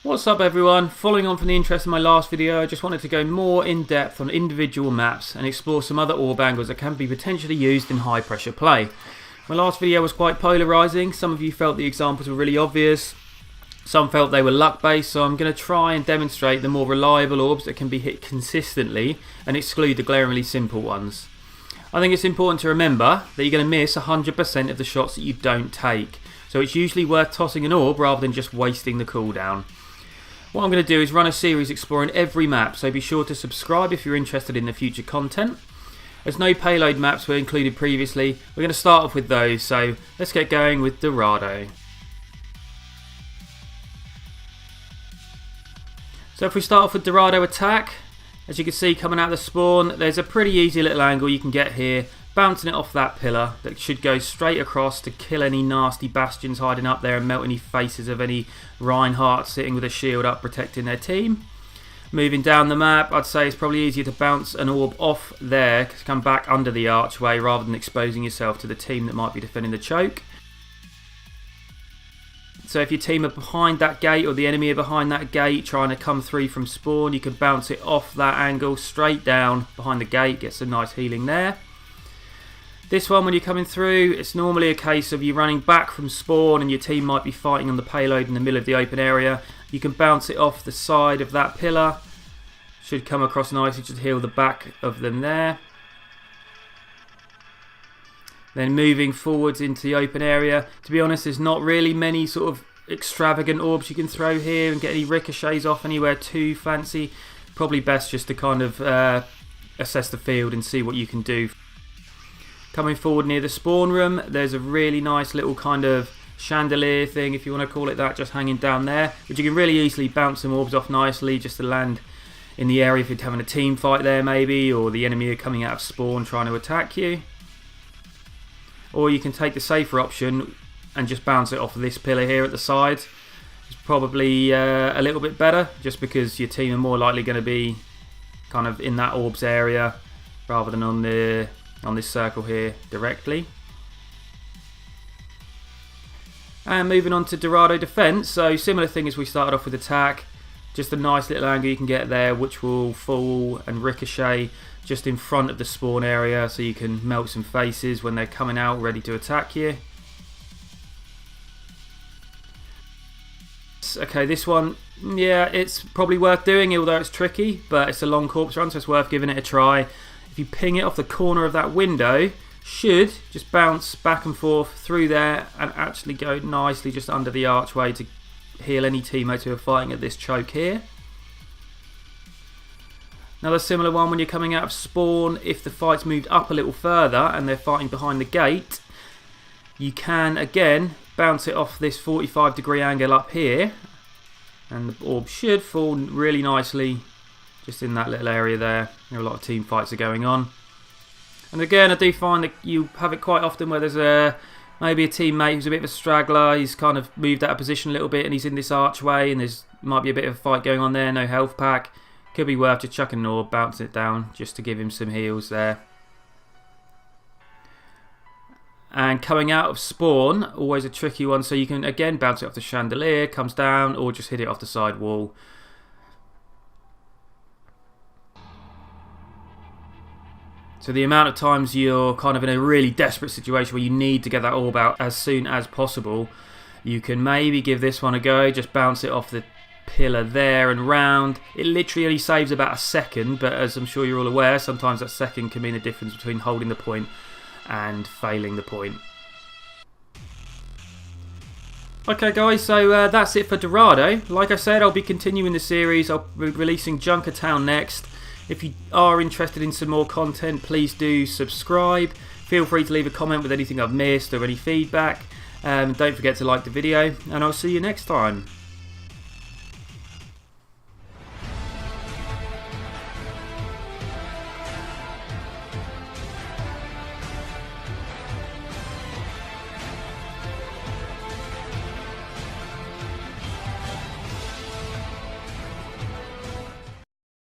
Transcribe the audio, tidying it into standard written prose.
What's up everyone? Following on from the interest in my last video, I just wanted to go more in depth on individual maps and explore some other orb angles that can be potentially used in high pressure play. My last video was quite polarising. Some of you felt the examples were really obvious, some felt they were luck based, so I'm going to try and demonstrate the more reliable orbs that can be hit consistently and exclude the glaringly simple ones. I think it's important to remember that you're going to miss 100% of the shots that you don't take, so it's usually worth tossing an orb rather than just wasting the cooldown. What I'm going to do is run a series exploring every map, so be sure to subscribe if you're interested in the future content. As no payload maps were included previously, we're going to start off with those, so let's get going with Dorado. So if we start off with Dorado attack, as you can see coming out of the spawn, there's a pretty easy little angle you can get here, bouncing it off that pillar that should go straight across to kill any nasty bastions hiding up there and melt any faces of any Reinhardt sitting with a shield up protecting their team. Moving down the map, I'd say it's probably easier to bounce an orb off there to come back under the archway rather than exposing yourself to the team that might be defending the choke. So if your team are behind that gate or the enemy are behind that gate trying to come through from spawn, you can bounce it off that angle straight down behind the gate, get some nice healing there. This one, when you're coming through, it's normally a case of you running back from spawn and your team might be fighting on the payload in the middle of the open area. You can bounce it off the side of that pillar. Should come across nicely to heal the back of them there. Then moving forwards into the open area. To be honest, there's not really many sort of extravagant orbs you can throw here and get any ricochets off anywhere too fancy. Probably best just to kind of assess the field and see what you can do. Coming forward near the spawn room, there's a really nice little kind of chandelier thing, if you want to call it that, just hanging down there, which you can really easily bounce some orbs off nicely just to land in the area if you're having a team fight there maybe, or the enemy are coming out of spawn trying to attack you. Or you can take the safer option and just bounce it off this pillar here at the side. It's probably a little bit better, just because your team are more likely going to be kind of in that orbs area rather than on this circle here directly. And moving on to Dorado defense, so similar thing as we started off with attack, just a nice little angle you can get there which will fall and ricochet just in front of the spawn area, so you can melt some faces when they're coming out ready to attack you. Okay, this one, yeah, it's probably worth doing, although it's tricky, but it's a long corpse run, so it's worth giving it a try. If you ping it off the corner of that window, should just bounce back and forth through there and actually go nicely just under the archway to heal any teammates who are fighting at this choke here. Another similar one when you're coming out of spawn, if the fight's moved up a little further and they're fighting behind the gate, you can again bounce it off this 45-degree angle up here and the orb should fall really nicely just in that little area there. A lot of team fights are going on. And again, I do find that you have it quite often where there's maybe a teammate who's a bit of a straggler. He's kind of moved out of position a little bit and he's in this archway and there's might be a bit of a fight going on there, no health pack. Could be worth just chucking an orb, bouncing it down just to give him some heals there. And coming out of spawn, always a tricky one, so you can again bounce it off the chandelier, comes down, or just hit it off the side wall. So the amount of times you're kind of in a really desperate situation where you need to get that orb out as soon as possible, you can maybe give this one a go, just bounce it off the pillar there and round. It literally only saves about a second, but as I'm sure you're all aware, sometimes that second can mean the difference between holding the point and failing the point. Okay guys, so that's it for Dorado. Like I said, I'll be continuing the series. I'll be releasing Junkertown next. If you are interested in some more content, please do subscribe. Feel free to leave a comment with anything I've missed or any feedback. Don't forget to like the video, and I'll see you next time.